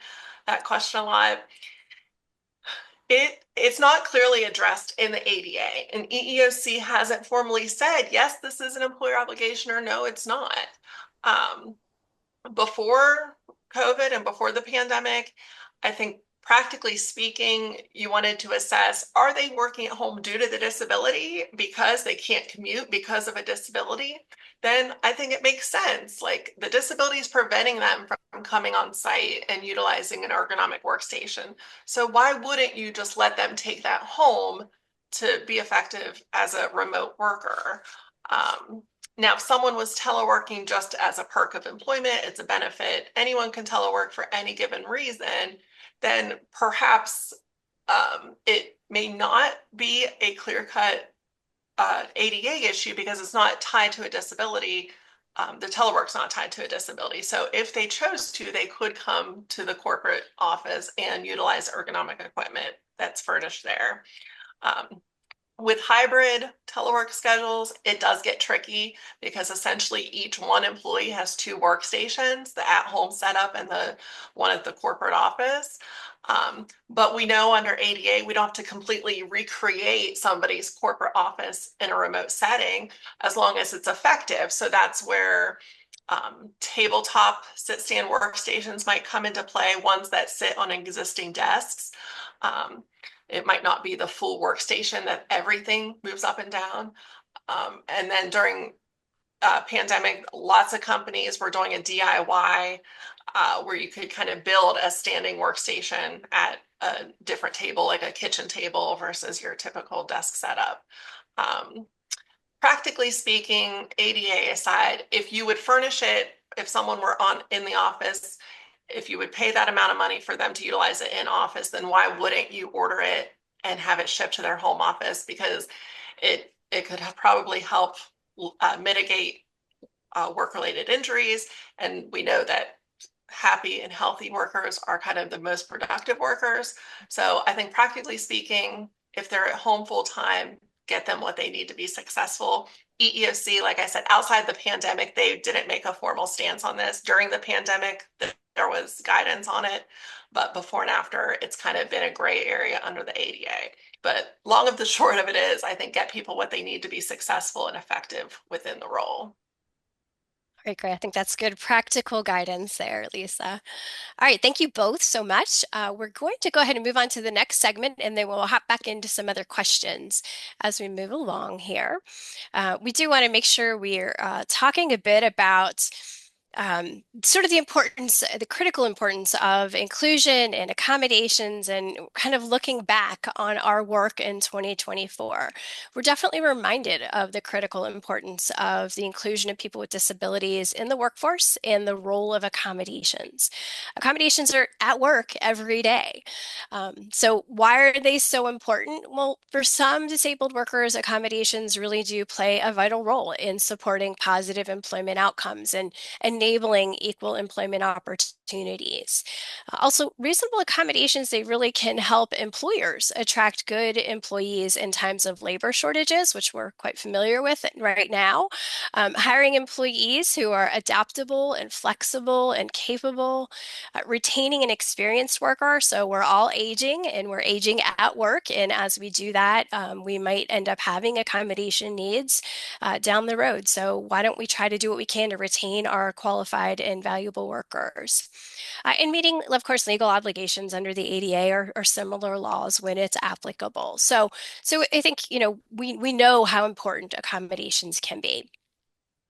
that question a lot. It's not clearly addressed in the ADA, and EEOC hasn't formally said, yes, this is an employer obligation, or no, it's not. Um, Before COVID and before the pandemic, I think practically speaking, you wanted to assess, are they working at home due to the disability because they can't commute because of a disability? Then I think it makes sense. Like the disability is preventing them from coming on site and utilizing an ergonomic workstation. So why wouldn't you just let them take that home to be effective as a remote worker? Now, if someone was teleworking just as a perk of employment, it's a benefit, anyone can telework for any given reason, then perhaps it may not be a clear-cut ADA issue because it's not tied to a disability. The telework's not tied to a disability. So if they chose to, they could come to the corporate office and utilize ergonomic equipment that's furnished there. Um, with hybrid telework schedules, it does get tricky because essentially each one employee has two workstations, the at-home setup and the one at the corporate office. But we know under ADA, we don't have to completely recreate somebody's corporate office in a remote setting as long as it's effective. So that's where tabletop sit-stand workstations might come into play, ones that sit on existing desks. It might not be the full workstation that everything moves up and down. And then during pandemic, lots of companies were doing a DIY where you could kind of build a standing workstation at a different table, like a kitchen table versus your typical desk setup. Practically speaking, ADA aside, if you would furnish it, if someone were in the office, if you would pay that amount of money for them to utilize it in office, then why wouldn't you order it and have it shipped to their home office? Because it could probably help mitigate work-related injuries. And we know that happy and healthy workers are kind of the most productive workers. So I think practically speaking, if they're at home full time, get them what they need to be successful. EEOC, like I said, outside the pandemic, they didn't make a formal stance on this. During the pandemic, there was guidance on it, but before and after, it's kind of been a gray area under the ADA. But long of the short of it is, I think get people what they need to be successful and effective within the role. All right, great. I think that's good practical guidance there, Lisa. All right, thank you both so much. We're going to go ahead and move on to the next segment, and then we'll hop back into some other questions as we move along here. We do want to make sure we're talking a bit about sort of the importance, the critical importance of inclusion and accommodations, and kind of looking back on our work in 2024. We're definitely reminded of the critical importance of the inclusion of people with disabilities in the workforce and the role of accommodations. Accommodations are at work every day. So why are they so important? Well, for some disabled workers, accommodations really do play a vital role in supporting positive employment outcomes and enabling equal employment opportunities. Also, reasonable accommodations, they really can help employers attract good employees in times of labor shortages, which we're quite familiar with right now. Hiring employees who are adaptable and flexible and capable, retaining an experienced worker. So we're all aging and we're aging at work. And as we do that, we might end up having accommodation needs down the road. So why don't we try to do what we can to retain our qualified and valuable workers? And meeting, of course, legal obligations under the ADA or similar laws when it's applicable. So I think, we know how important accommodations can be.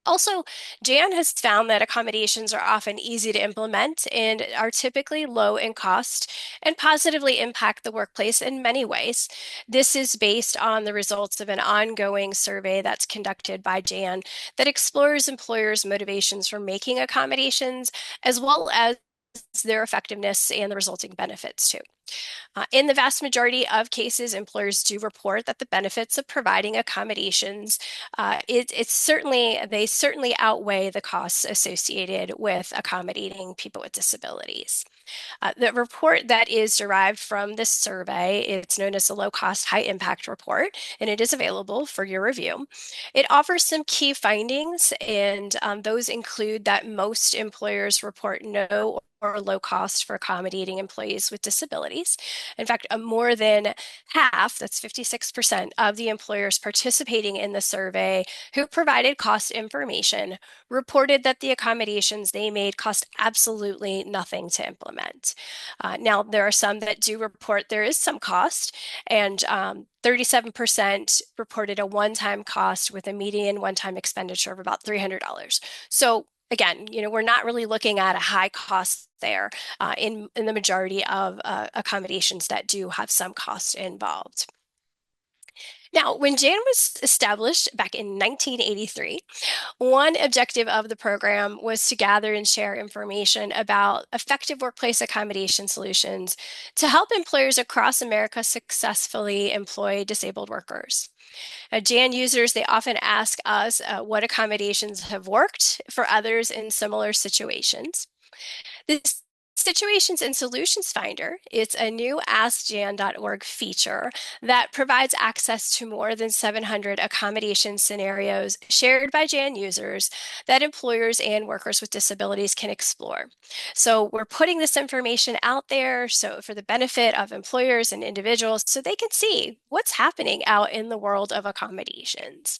Also, Jan has found that accommodations are often easy to implement and are typically low in cost and positively impact the workplace in many ways. This is based on the results of an ongoing survey that's conducted by Jan that explores employers' motivations for making accommodations, as well as their effectiveness and the resulting benefits too. In the vast majority of cases, employers do report that the benefits of providing accommodations, they certainly outweigh the costs associated with accommodating people with disabilities. The report that is derived from this survey, it's known as the Low Cost, High Impact Report, and it is available for your review. It offers some key findings, and those include that most employers report no low cost for accommodating employees with disabilities. In fact, more than half, that's 56% of the employers participating in the survey who provided cost information reported that the accommodations they made cost absolutely nothing to implement. Now, there are some that do report there is some cost, and 37% reported a one-time cost with a median one-time expenditure of about $300. So again, we're not really looking at a high cost there in the majority of accommodations that do have some cost involved. Now, when JAN was established back in 1983, one objective of the program was to gather and share information about effective workplace accommodation solutions to help employers across America successfully employ disabled workers. JAN users, they often ask us what accommodations have worked for others in similar situations. This Situations and Solutions Finder is a new AskJan.org feature that provides access to more than 700 accommodation scenarios shared by JAN users that employers and workers with disabilities can explore. So we're putting this information out there so for the benefit of employers and individuals so they can see what's happening out in the world of accommodations.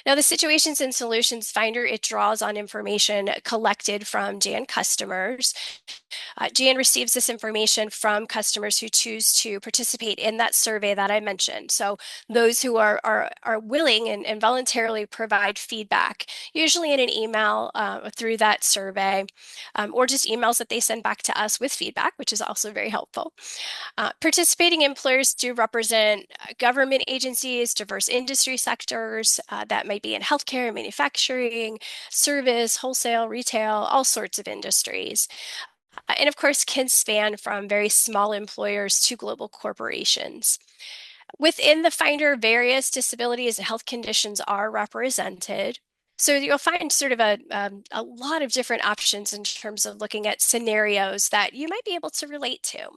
Now, the Situations and Solutions Finder, it draws on information collected from JAN customers. JAN receives this information from customers who choose to participate in that survey that I mentioned. So those who are willing and voluntarily provide feedback, usually in an email through that survey, or just emails that they send back to us with feedback, which is also very helpful. Participating employers do represent government agencies, diverse industry sectors that might be in healthcare, manufacturing, service, wholesale, retail, all sorts of industries. And of course, can span from very small employers to global corporations. Within the Finder, various disabilities and health conditions are represented. So you'll find sort of a lot of different options in terms of looking at scenarios that you might be able to relate to.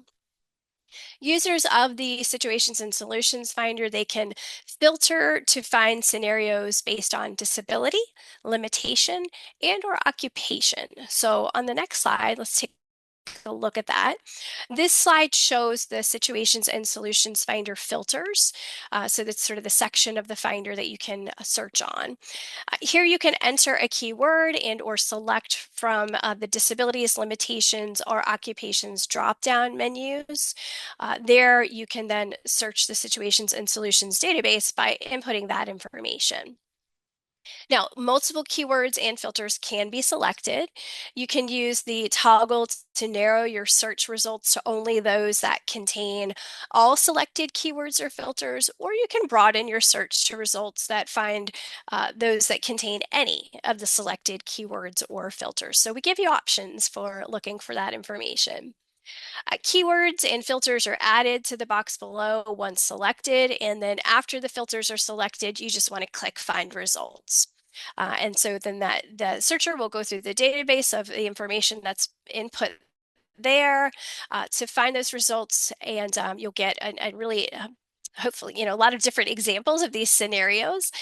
Users of the Situations and Solutions Finder, they can filter to find scenarios based on disability, limitation, and or occupation. So on the next slide, let's take a look at that. This slide shows the Situations and Solutions Finder filters. So that's sort of the section of the Finder that you can search on. Here you can enter a keyword and or select from the disabilities, limitations, or occupations drop-down menus. There you can then search the Situations and Solutions database by inputting that information. Now, multiple keywords and filters can be selected. You can use the toggle to narrow your search results to only those that contain all selected keywords or filters, or you can broaden your search to results that find those that contain any of the selected keywords or filters. So we give you options for looking for that information. Keywords and filters are added to the box below once selected, and then after the filters are selected, you just want to click Find Results. And so then the searcher will go through the database of the information that's input there to find those results, and you'll get a really hopefully a lot of different examples of these scenarios.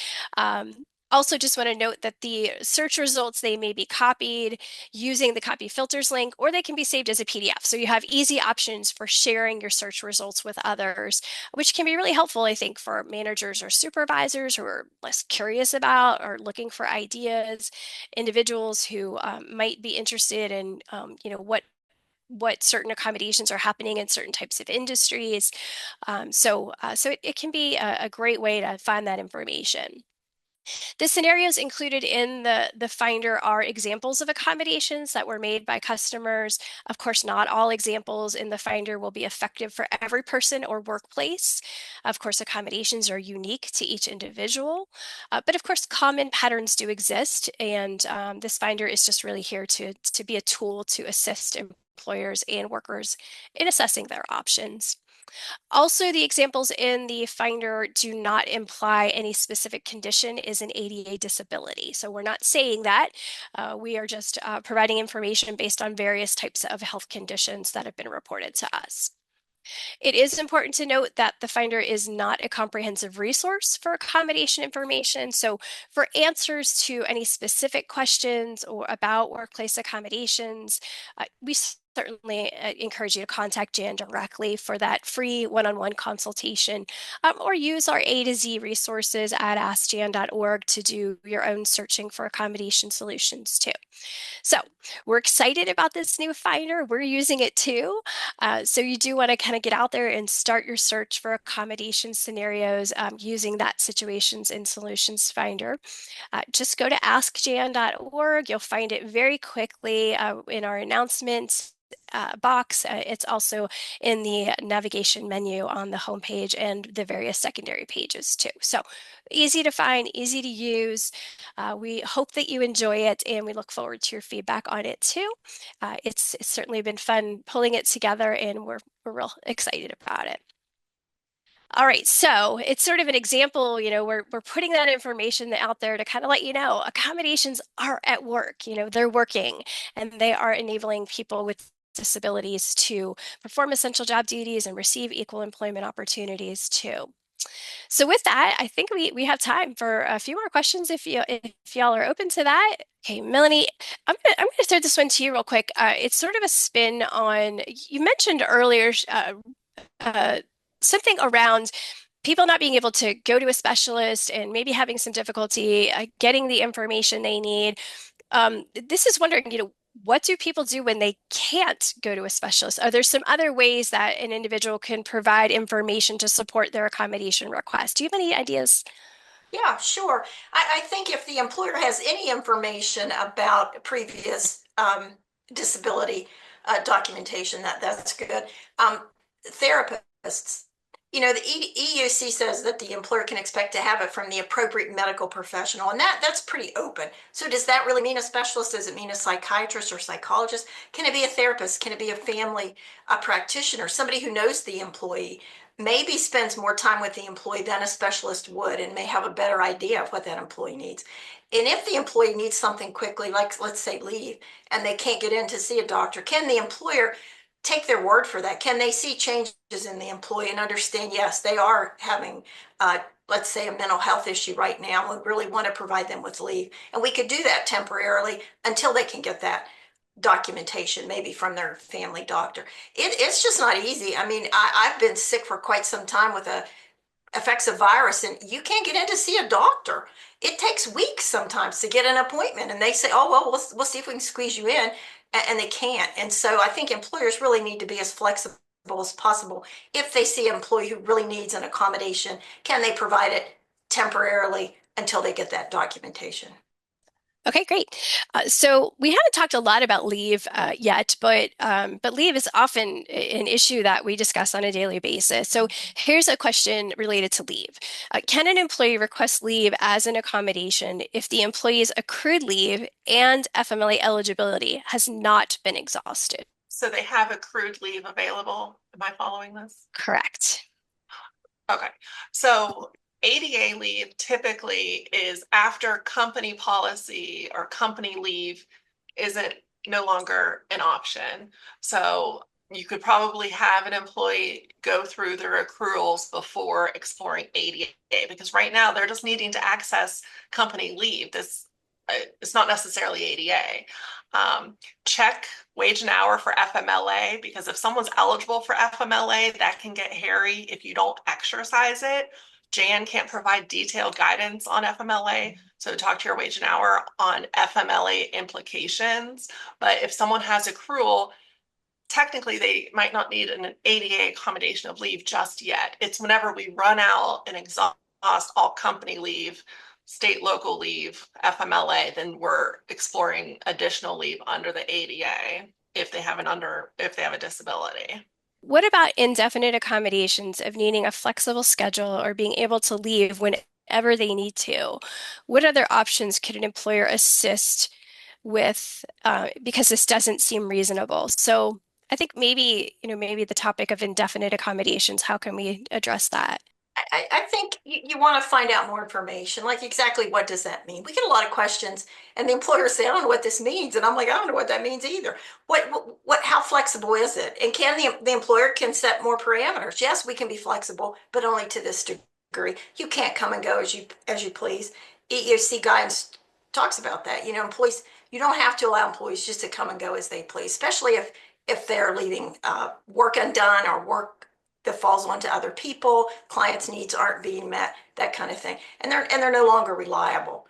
Also, just want to note that the search results, they may be copied using the copy filters link, or they can be saved as a PDF. So you have easy options for sharing your search results with others, which can be really helpful, I think, for managers or supervisors who are less curious about or looking for ideas, individuals who might be interested in, what certain accommodations are happening in certain types of industries. So it can be a great way to find that information. The scenarios included in the Finder are examples of accommodations that were made by customers. Of course, not all examples in the Finder will be effective for every person or workplace. Of course, accommodations are unique to each individual, but of course, common patterns do exist, and this Finder is just really here to be a tool to assist employers and workers in assessing their options. Also, the examples in the Finder do not imply any specific condition is an ADA disability. So we're not saying that. We are just providing information based on various types of health conditions that have been reported to us. It is important to note that the Finder is not a comprehensive resource for accommodation information. So for answers to any specific questions or about workplace accommodations, we certainly encourage you to contact Jan directly for that free one-on-one consultation, or use our A to Z resources at askjan.org to do your own searching for accommodation solutions too. So we're excited about this new finder. We're using it too. So you do want to kind of get out there and start your search for accommodation scenarios using that situations and solutions finder. Just go to askjan.org. You'll find it very quickly in our announcements box. It's also in the navigation menu on the homepage and the various secondary pages too. So easy to find, easy to use. We hope that you enjoy it, and we look forward to your feedback on it too. It's certainly been fun pulling it together, and we're real excited about it. All right, so it's sort of an example, we're putting that information out there to kind of let you know accommodations are at work, they're working, and they are enabling people with disabilities to perform essential job duties and receive equal employment opportunities too. So with that, I think we have time for a few more questions if y'all are open to that. Okay, Melanie, I'm gonna throw this one to you real quick. It's sort of a spin on you mentioned earlier uh, something around people not being able to go to a specialist and maybe having some difficulty getting the information they need. This is wondering, what do people do when they can't go to a specialist? Are there some other ways that an individual can provide information to support their accommodation request? Do you have any ideas? Yeah, sure. I think if the employer has any information about previous disability documentation, that's good. Therapists, the EUC says that the employer can expect to have it from the appropriate medical professional, and that's pretty open. So does that really mean a specialist? Does it mean a psychiatrist or psychologist? Can it be a therapist? Can it be a family practitioner, somebody who knows the employee? Maybe spends more time with the employee than a specialist would and may have a better idea of what that employee needs. And if the employee needs something quickly, like let's say leave, and they can't get in to see a doctor, can the employer take their word for that? Can they see changes in the employee and understand, yes, they are having, let's say, a mental health issue right now, and we really want to provide them with leave. And we could do that temporarily until they can get that documentation, maybe from their family doctor. It's just not easy. I mean, I've been sick for quite some time with a effects of virus, and you can't get in to see a doctor. It takes weeks sometimes to get an appointment, and they say, oh, well, we'll see if we can squeeze you in, and they can't. And so I think employers really need to be as flexible as possible. If they see an employee who really needs an accommodation, can they provide it temporarily until they get that documentation? Okay, great. So we haven't talked a lot about leave yet, but leave is often an issue that we discuss on a daily basis. So here's a question related to leave. Can an employee request leave as an accommodation if the employee's accrued leave and FMLA eligibility has not been exhausted? So they have accrued leave available. Am I following this? Correct. Okay, so ADA leave typically is after company policy or company leave isn't no longer an option. So you could probably have an employee go through their accruals before exploring ADA, because right now they're just needing to access company leave. This it's not necessarily ADA. Check wage and hour for FMLA, because if someone's eligible for FMLA, that can get hairy if you don't exercise it. Jan can't provide detailed guidance on FMLA, so talk to your wage and hour on FMLA implications. But if someone has accrual, technically they might not need an ADA accommodation of leave just yet. It's whenever we run out and exhaust all company leave, state, local leave, FMLA, then we're exploring additional leave under the ADA if they have a disability. What about indefinite accommodations of needing a flexible schedule or being able to leave whenever they need to? What other options could an employer assist with because this doesn't seem reasonable? So I think maybe the topic of indefinite accommodations, how can we address that? I think you want to find out more information, like exactly what does that mean? We get a lot of questions, and the employers say, I don't know what this means. And I'm like, I don't know what that means either. How flexible is it? And can the employer can set more parameters? Yes, we can be flexible, but only to this degree. You can't come and go as you please. EEOC guidance talks about that. Employees, you don't have to allow employees just to come and go as they please, especially if if they're leaving work undone or work that falls onto other people, clients' needs aren't being met, that kind of thing. And they're no longer reliable.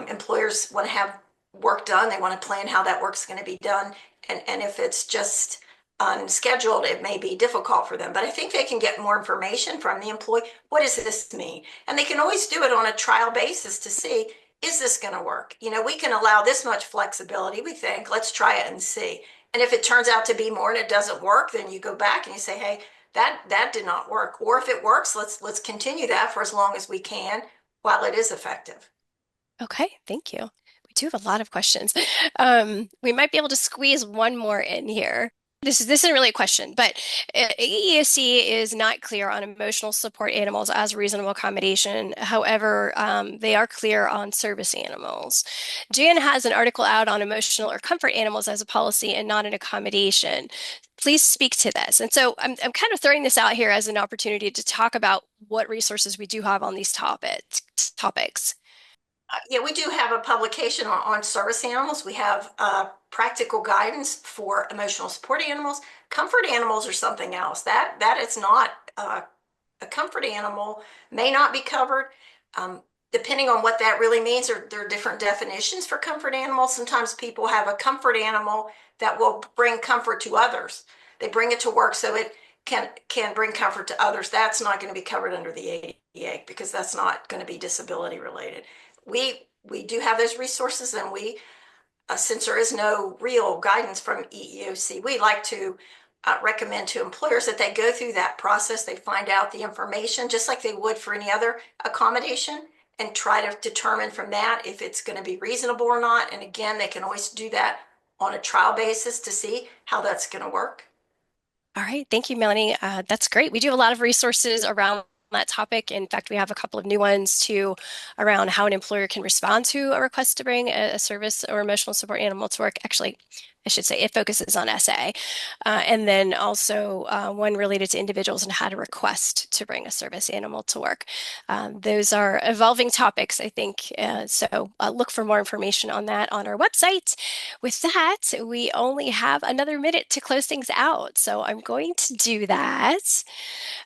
Employers want to have work done. They want to plan how that work's going to be done. And if it's just unscheduled, it may be difficult for them. But I think they can get more information from the employee. What does this mean? And they can always do it on a trial basis to see, is this going to work? You know, we can allow this much flexibility, we think, let's try it and see. And if it turns out to be more and it doesn't work, then you go back and you say, hey, that did not work. Or if it works, let's continue that for as long as we can while it is effective. Okay, thank you. We do have a lot of questions. We might be able to squeeze one more in here. This isn't really a question, but EEOC is not clear on emotional support animals as reasonable accommodation. However, they are clear on service animals. Jan has an article out on emotional or comfort animals as a policy and not an accommodation. Please speak to this. And so I'm kind of throwing this out here as an opportunity to talk about what resources we do have on these topics. Yeah, we do have a publication on service animals. We have practical guidance for emotional support animals. Comfort animals are something else. That is not a comfort animal, may not be covered. Depending on what that really means, there are different definitions for comfort animals. Sometimes people have a comfort animal that will bring comfort to others. They bring it to work so it can bring comfort to others. That's not going to be covered under the ADA because that's not going to be disability related. We do have those resources, and we since there is no real guidance from EEOC, we like to recommend to employers that they go through that process. They find out the information just like they would for any other accommodation and try to determine from that if it's going to be reasonable or not. And again, they can always do that on a trial basis to see how that's going to work. All right. Thank you, Melanie. That's great. We do have a lot of resources around that topic. In fact, we have a couple of new ones too around how an employer can respond to a request to bring a service or emotional support animal to work. Actually, I should say it focuses on SA. And then also one related to individuals and how to request to bring a service animal to work. Those are evolving topics, I think. So look for more information on that on our website. With that, we only have another minute to close things out. So I'm going to do that.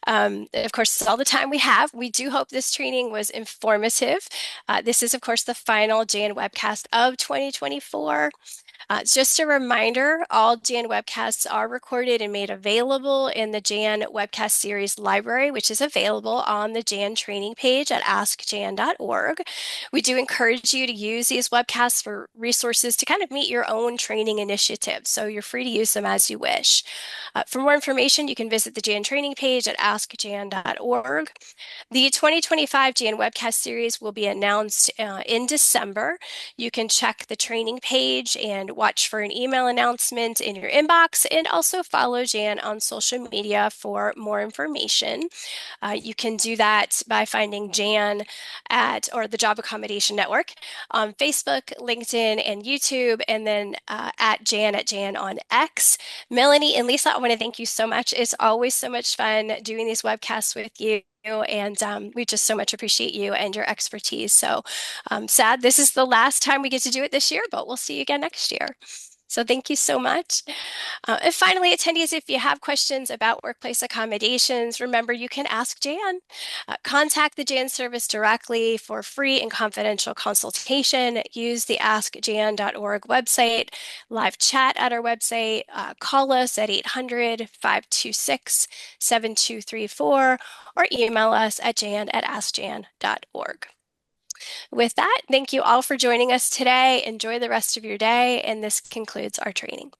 Of course, this is all the time we have. We do hope this training was informative. This is, of course, the final JAN webcast of 2024. Just a reminder, all JAN webcasts are recorded and made available in the JAN webcast series library, which is available on the JAN training page at askjan.org. We do encourage you to use these webcasts for resources to kind of meet your own training initiatives, so you're free to use them as you wish. For more information, you can visit the JAN training page at askjan.org. The 2025 JAN webcast series will be announced in December. You can check the training page and watch for an email announcement in your inbox, and also follow Jan on social media for more information. You can do that by finding Jan or the Job Accommodation Network on Facebook, LinkedIn, and YouTube, and then at Jan on X. Melanie and Lisa, I want to thank you so much. It's always so much fun doing these webcasts with you. And we just so much appreciate you and your expertise. So sad this is the last time we get to do it this year, but we'll see you again next year. So thank you so much. And finally, attendees, if you have questions about workplace accommodations, remember you can ask Jan. Contact the Jan service directly for free and confidential consultation. Use the askjan.org website, live chat at our website, call us at 800-526-7234, or email us at jan@askjan.org. With that, thank you all for joining us today. Enjoy the rest of your day, and this concludes our training.